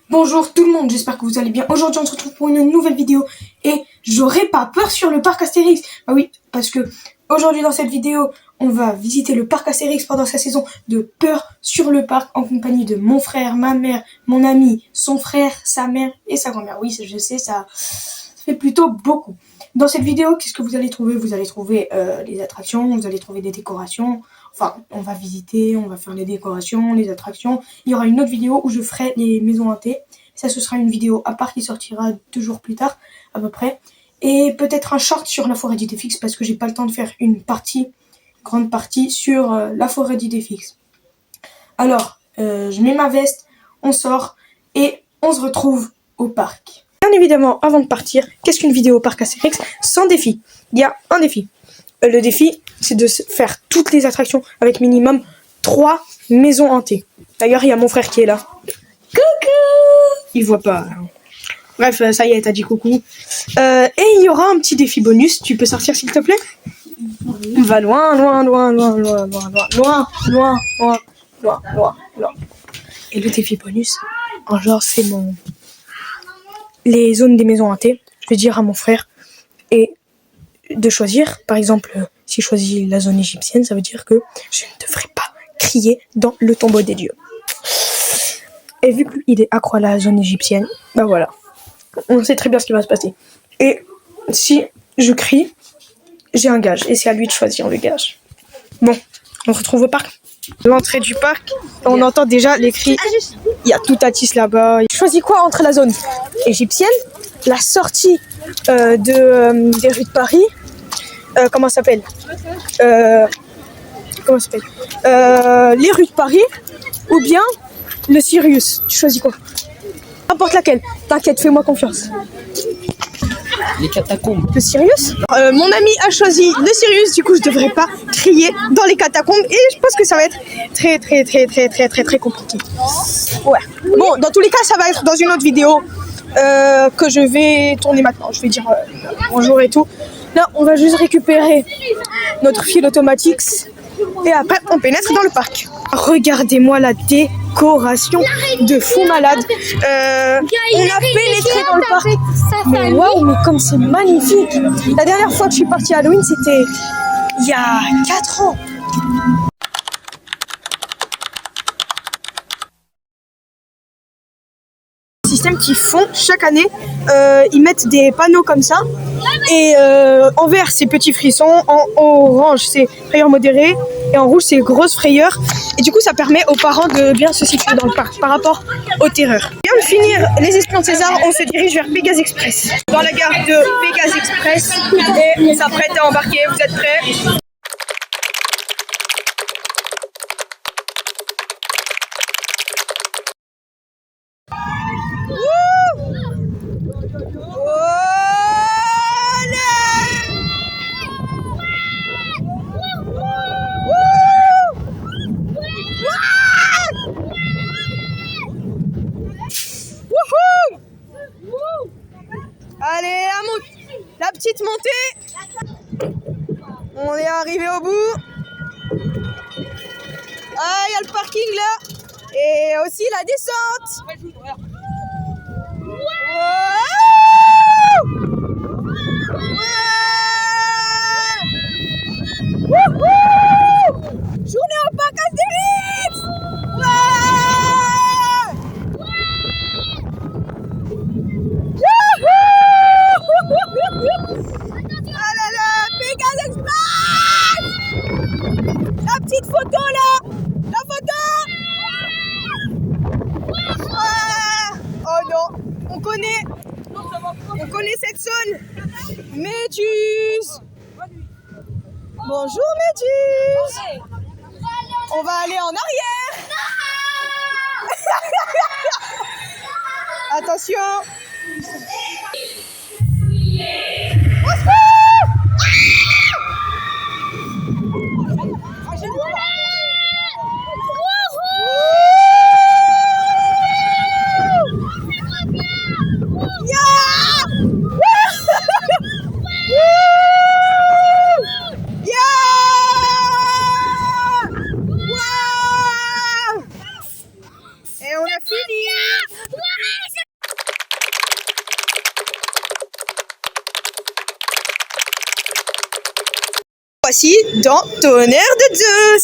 Bonjour tout le monde, j'espère que vous allez bien. Aujourd'hui on se retrouve pour une nouvelle vidéo et j'aurai pas peur sur le parc Astérix. Ah oui, parce que aujourd'hui dans cette vidéo, on va visiter le parc Astérix pendant sa saison de peur sur le parc en compagnie de mon frère, ma mère, mon ami, son frère, sa mère et sa grand-mère. Oui, je sais, ça fait plutôt beaucoup. Dans cette vidéo, qu'est-ce que vous allez trouver? Vous allez trouver les attractions, vous allez trouver des décorations. Enfin, on va visiter, on va faire les décorations, les attractions. Il y aura une autre vidéo où je ferai les maisons hantées. Ça, ce sera une vidéo à part qui sortira 2 jours plus tard, à peu près. Et peut-être un short sur la forêt d'Idéfix parce que j'ai pas le temps de faire une grande partie sur la forêt d'Idéfix. Alors, je mets ma veste, on sort et on se retrouve au parc. Bien évidemment, avant de partir, qu'est-ce qu'une vidéo au parc Astérix sans défi? Il y a un défi. Le défi, c'est de faire toutes les attractions avec minimum 3 maisons hantées. D'ailleurs, il y a mon frère qui est là. Coucou! Il voit pas. Bref, ça y est, t'as dit coucou. Et il y aura un petit défi bonus. Tu peux sortir, s'il te plaît? On va loin. Et le défi bonus, en genre, c'est les zones des maisons hantées. Je vais dire à mon frère et de choisir. Par exemple, si je choisis la zone égyptienne, ça veut dire que je ne devrais pas crier dans le tombeau des dieux. Et vu qu'il est accro à la zone égyptienne, bah voilà, on sait très bien ce qui va se passer. Et si je crie, j'ai un gage. Et c'est à lui de choisir le gage. Bon, on se retrouve au parc. L'entrée du parc, on entend déjà les cris. Il y a tout Atis là-bas. Je choisis quoi entre la zone égyptienne, la sortie des rues de Paris, comment ça s'appelle les rues de Paris, ou bien le Sirius? Tu choisis quoi? N'importe laquelle. T'inquiète, fais-moi confiance. Les catacombes. Le Sirius? Mon ami a choisi le Sirius, du coup je devrais pas crier dans les catacombes et je pense que ça va être très compliqué. Ouais. Bon, dans tous les cas, ça va être dans une autre vidéo que je vais tourner maintenant. Je vais dire bonjour et tout. Là, on va juste récupérer notre fil automatique et après on pénètre dans le parc. Regardez-moi la décoration de fou malade. On a pénétré dans le parc. Mais waouh, mais comme c'est magnifique. La dernière fois que je suis partie à Halloween, c'était il y a 4 ans. Système qu'ils font chaque année, ils mettent des panneaux comme ça et en vert c'est petit frisson, en orange c'est frayeur modérée et en rouge c'est grosse frayeur et du coup ça permet aux parents de bien se situer dans le parc par rapport aux terreurs. Bien de finir les espions de César, on se dirige vers Pégase Express. Dans la gare de Pégase Express et on s'apprête à embarquer, vous êtes prêts? Allez, la petite montée. On est arrivé au bout. Ah, il y a le parking là. Et aussi la descente. Journée au parc Astérix. Ah là là, Pégase Express. La petite photo là. La photo. Oh non, on connaît cette zone. Méduse. Bonjour Méduse. On va aller en arrière. Attention. Et on a fini. fois-ci dans Tonnerre de Zeus.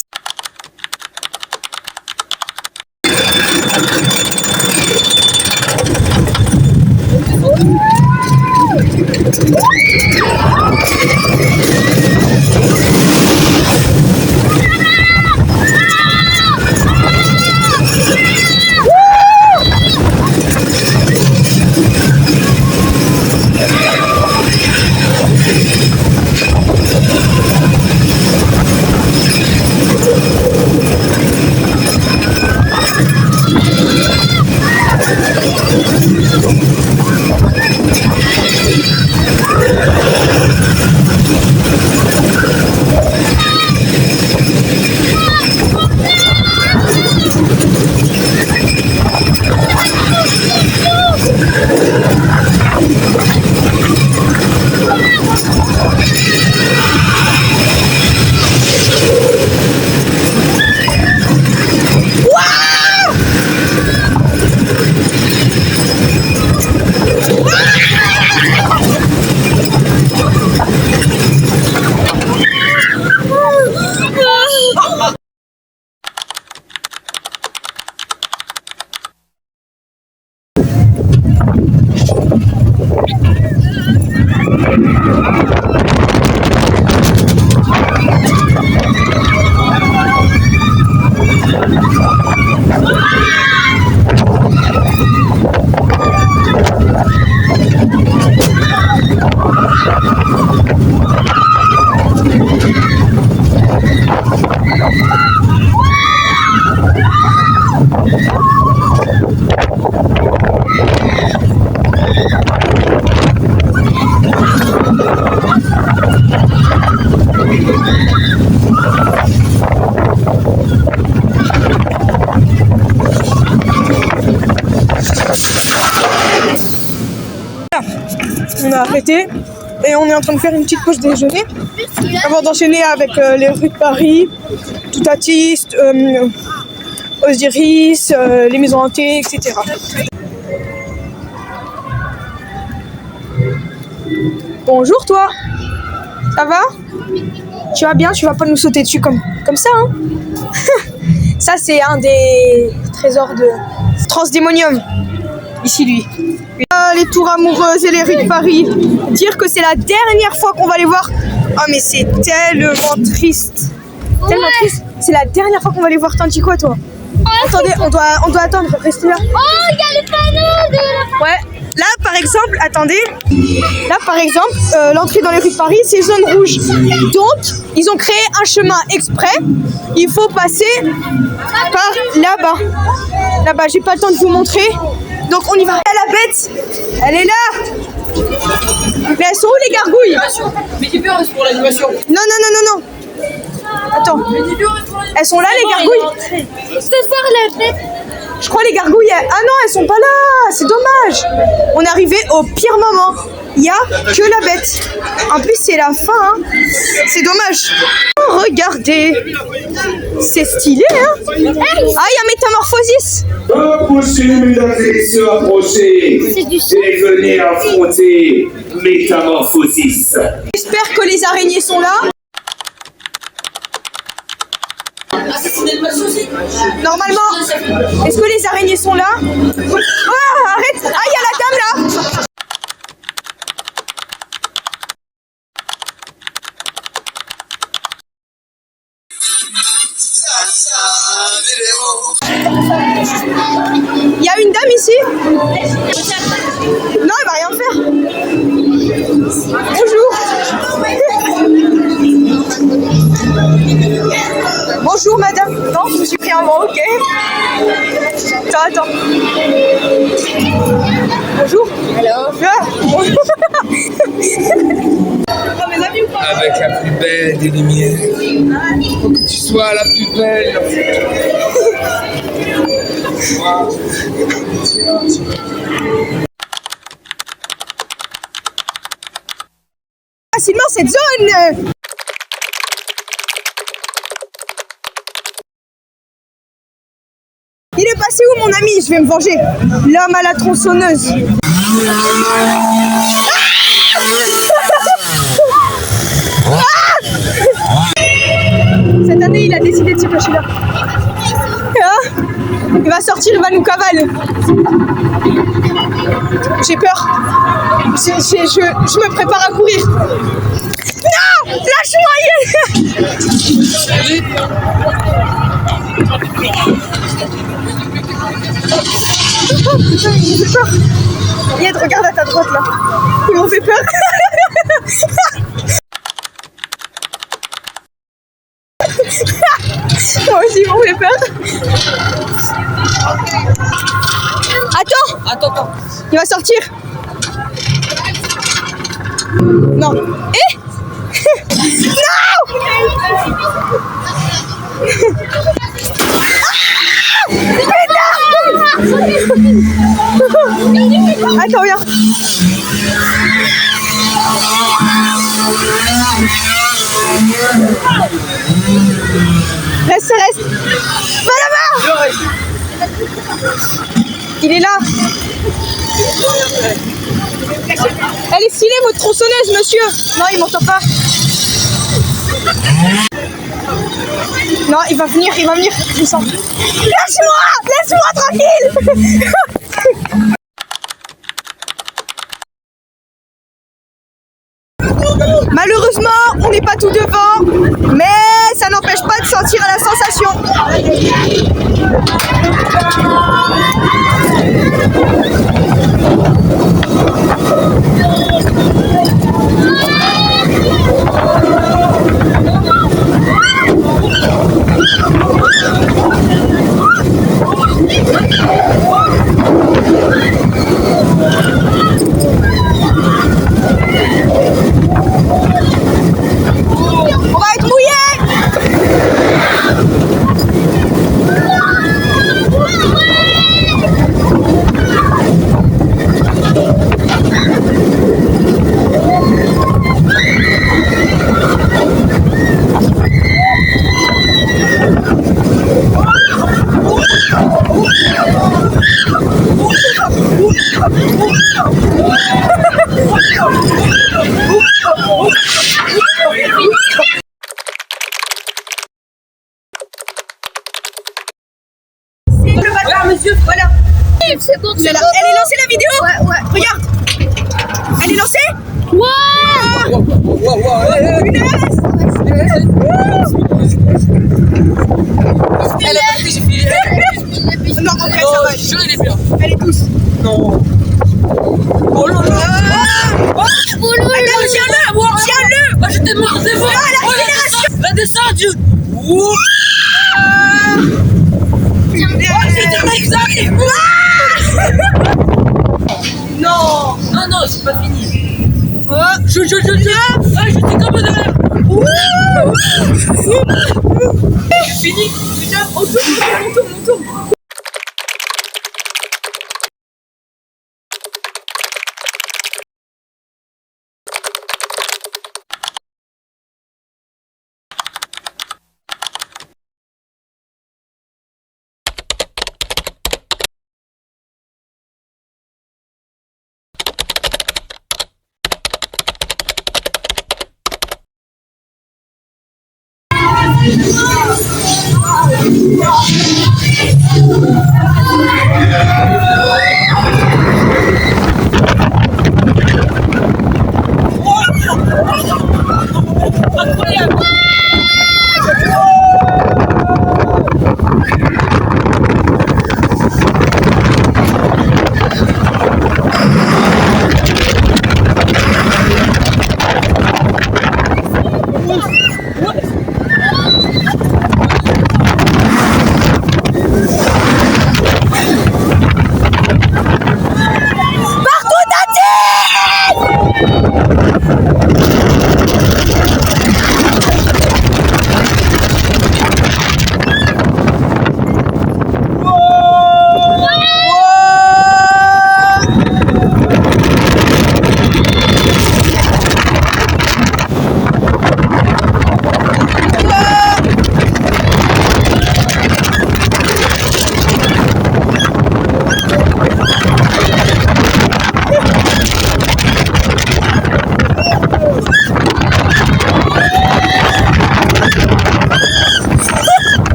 On a arrêté et on est en train de faire une petite pause déjeuner avant d'enchaîner avec les rues de Paris, Toutatis, Osiris, les maisons hantées, etc. Bonjour toi, ça va? Tu vas bien? Tu vas pas nous sauter dessus comme ça, hein? Ça c'est un des trésors de Transdémonium. Ici lui. Les tours amoureuses et les rues de Paris. Dire que c'est la dernière fois qu'on va les voir. Oh mais c'est tellement triste. Ouais. Tellement triste. C'est la dernière fois qu'on va les voir. T'en dis quoi toi? Attendez, on doit attendre. Restez là. Oh, il y a le panneau de la... Ouais. Là par exemple, attendez. Là par exemple, l'entrée dans les rues de Paris, c'est zone rouge. Donc, ils ont créé un chemin exprès. Il faut passer par là-bas. Là-bas, j'ai pas le temps de vous montrer. Donc on y va. La bête, elle est là. Mais elles sont où les gargouilles? Mais qui reste pour l'animation? Non. Attends. Elles sont là les gargouilles? Je peux voir la bête. Je crois les gargouilles. Ah non, elles sont pas là. C'est dommage. On est arrivé au pire moment. Il n'y a que la bête. En plus c'est la fin. Hein. C'est dommage. Oh, regardez. C'est stylé hein. Ah, il y a Métamorphosis. Approchez, mesdames et messieurs, approchez. Et venez affronter Métamorphosis. J'espère que les araignées sont là. Normalement, est-ce que les araignées sont là? Oh, arrête! Ah, il y a la dame là! Il y a une dame ici? Non, elle va rien faire. Bonjour. Bonjour madame. Non, je me suis pris un vent, ok. Attends. Bonjour. Alors? Bonjour. Avec la plus belle des lumières. Faut que tu sois la plus belle. Facilement cette zone. Il est passé où mon ami? Je vais me venger. L'homme à la tronçonneuse. Ah cette année, il a décidé de se cacher là. Hein? Il va sortir, il va nous cavaler. J'ai peur. Je me prépare à courir. Non! Lâche-moi! Oh putain, il me fait peur. Yed, regarde à ta droite là. Ils m'ont fait peur. Moi aussi, ils m'ont fait peur. Attends. Il va sortir. Non. Eh? Non! Attends, viens. Reste. Va là-bas. Il est là. Elle est stylée, votre tronçonneuse, monsieur. Non, il m'entend pas. Non, il va venir, je sens. Laisse-moi tranquille. Malheureusement, on n'est pas tout devant, mais ça n'empêche pas de sentir la sensation. On va être mouillé. Voilà. C'est bon, Elle est lancée la vidéo? Ouais. Regarde. Elle est lancée? Ouais. Elle a pas pris, j'ai filé. Non, en vrai, ça va. Je l'ai bien. Elle est douce. Non. Oh là là. Tiens-le à voir. Tiens-le. Ah, je t'ai mort, c'est bon. La descente. Ouh. Non. Non, c'est pas fini. Oh, je t'ai comme derrière. C'est fini. On tourne.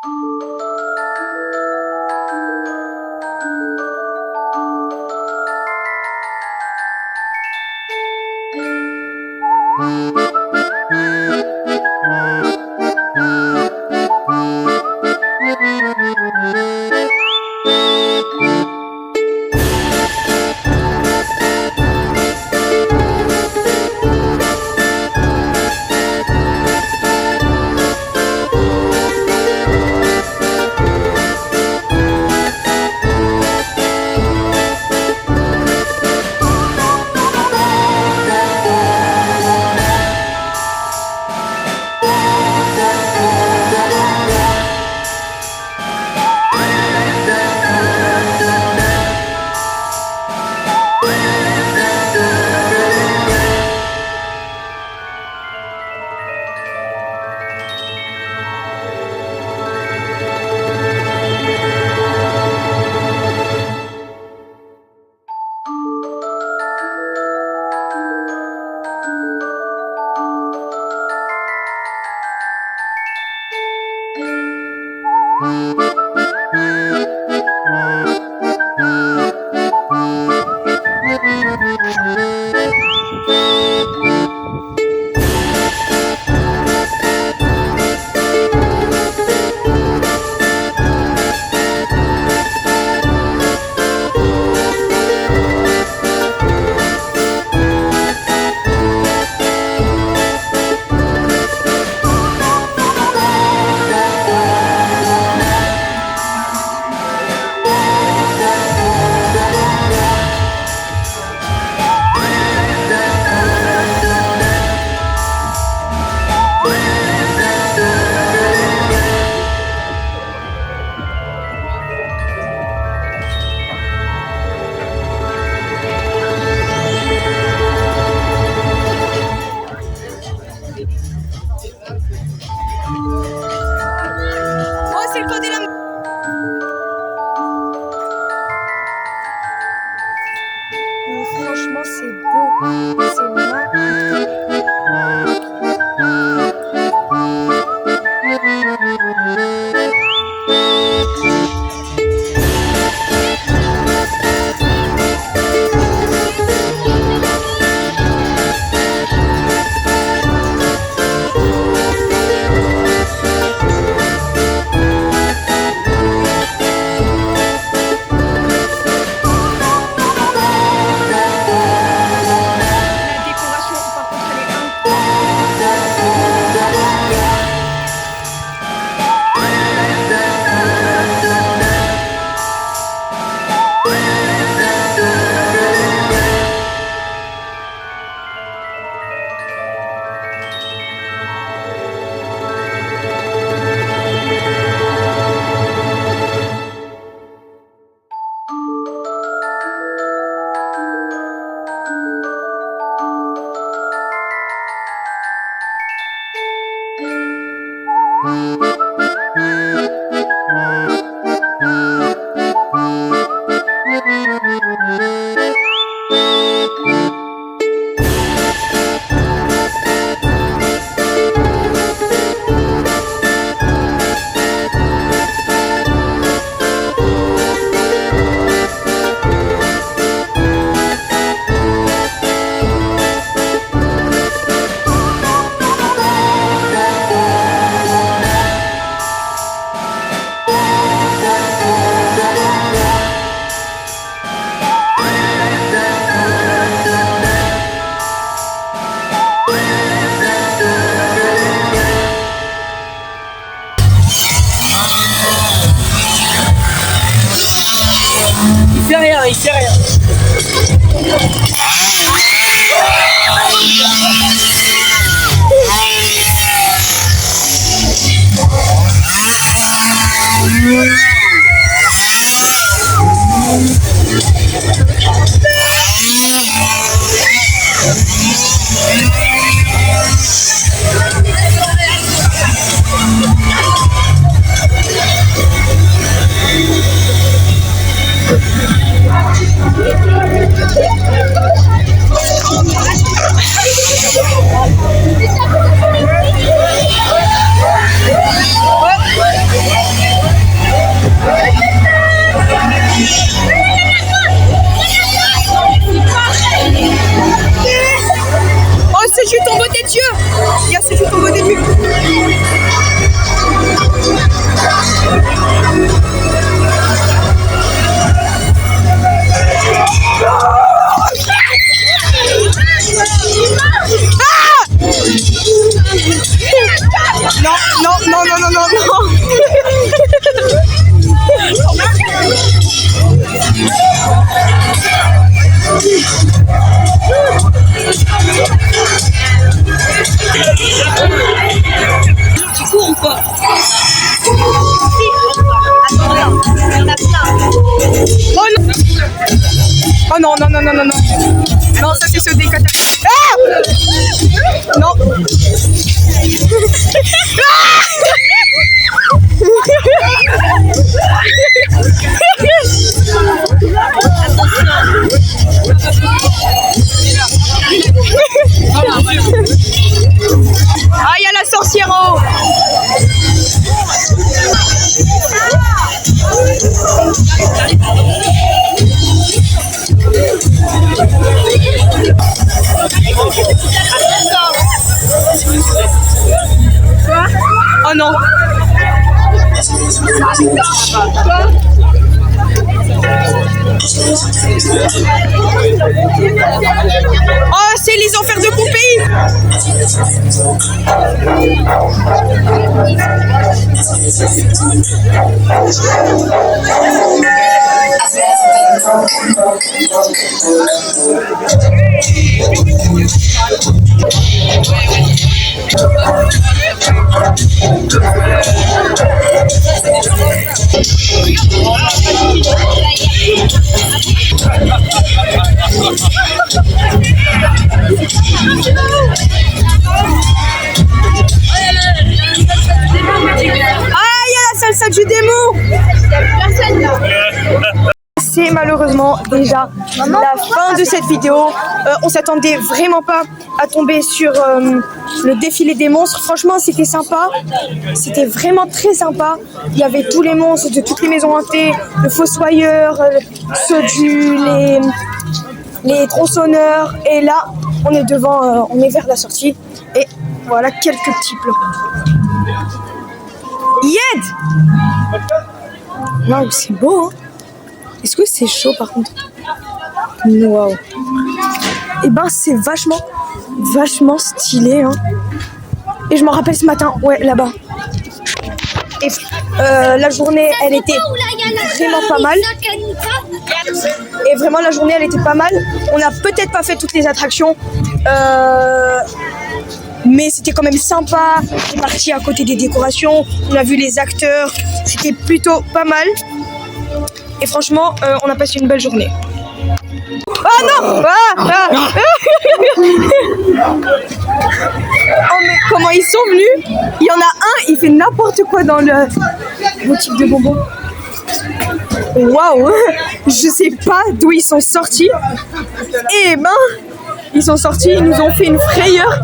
Oh, c'est le code de la... Franchement, c'est beau. C'est magnifique. La décoration, par contre, elle est incroyable. c'est juste au beau début. Non. Tu cours ou pas? Oh non. Non, ça c'est ce décalage. Ah non. Ah, il y a la sorcière en haut. Oh non. Oh, c'est les enfers de Pompéi. Salsa du démon. C'est malheureusement déjà la fin de cette vidéo. On s'attendait vraiment pas à tomber sur le défilé des monstres. Franchement, c'était sympa. C'était vraiment très sympa. Il y avait tous les monstres de toutes les maisons hantées, le fossoyeur, ceux les tronçonneurs. Et là, on est devant, on est vers la sortie. Et voilà quelques petits plans. Yed! Waouh, c'est beau, hein? Est-ce que c'est chaud par contre? Waouh! Et ben, c'est vachement stylé, hein? Et je m'en rappelle ce matin, ouais, là-bas. Et la journée, elle était vraiment pas mal. Et vraiment, la journée, elle était pas mal. On n'a peut-être pas fait toutes les attractions. Mais c'était quand même sympa, on est parti à côté des décorations, on a vu les acteurs, c'était plutôt pas mal. Et franchement, on a passé une belle journée. Ah non! Oh mais comment ils sont venus? Il y en a un, il fait n'importe quoi dans le boutique de bonbons. Waouh! Je sais pas d'où ils sont sortis. Eh ben, ils sont sortis, ils nous ont fait une frayeur.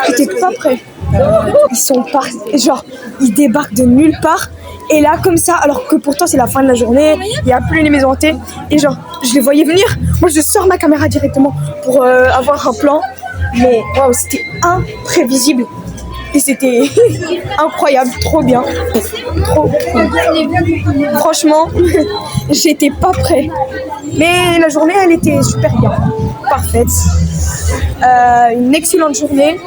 J'étais pas prêt. Ils sont partis, genre, ils débarquent de nulle part. Et là, comme ça, alors que pourtant c'est la fin de la journée, il n'y a plus les maisons hantées. Et genre, je les voyais venir. Moi, je sors ma caméra directement pour avoir un plan. Mais waouh, c'était imprévisible. Et c'était incroyable, trop bien. Trop cool. Franchement, j'étais pas prêt. Mais la journée, elle était super bien. Parfaite. Une excellente journée.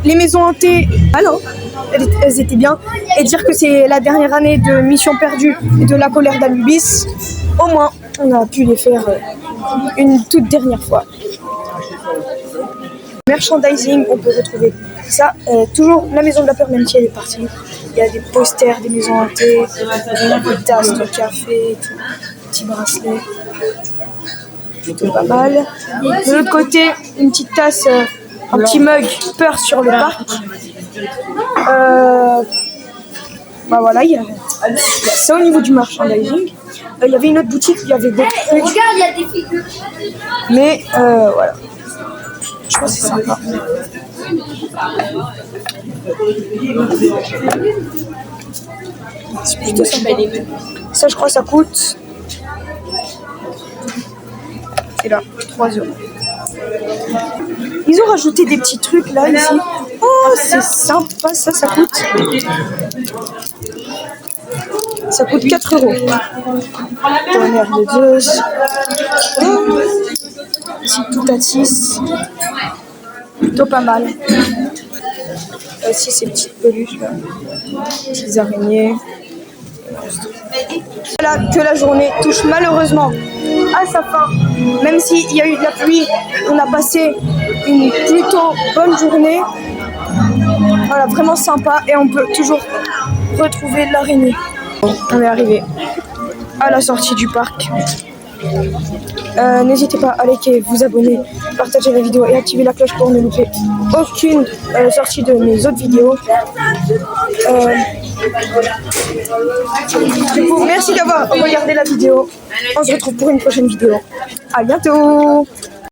Les maisons hantées, alors, elles étaient bien. Et dire que c'est la dernière année de Mission Perdue et de la colère d'Anubis, au moins, on a pu les faire une toute dernière fois. Merchandising, on peut retrouver ça. Toujours la maison de la peur, même si elle est partie. Il y a des posters des maisons hantées, des tasses de café, tout, petits bracelets. Plutôt pas mal. De l'autre côté, une petite tasse, un petit mug peur sur le parc. Bah voilà, il y a ça au niveau du merchandising. Il y avait une autre boutique, il y avait d'autres trucs. Regarde, il y a des figures. Mais voilà. Je pense que c'est sympa. C'est plutôt sympa. Ça, je crois, ça coûte. C'est là, 3 €. Ils ont rajouté des petits trucs là, ici. Oh, c'est sympa, ça coûte. Ça coûte 4 €. Tonnerre de Zeus. Ici, tout à 6. Plutôt pas mal. Ici, ces petites peluches là. Petites araignées. Voilà que la journée touche malheureusement à sa fin. Même s'il y a eu de la pluie, on a passé une plutôt bonne journée. Voilà, vraiment sympa et on peut toujours retrouver l'araignée. On est arrivé à la sortie du parc. N'hésitez pas à liker, vous abonner, partager la vidéo et activer la cloche pour ne louper aucune sortie de mes autres vidéos. Du coup, merci d'avoir regardé la vidéo. On se retrouve pour une prochaine vidéo. À bientôt!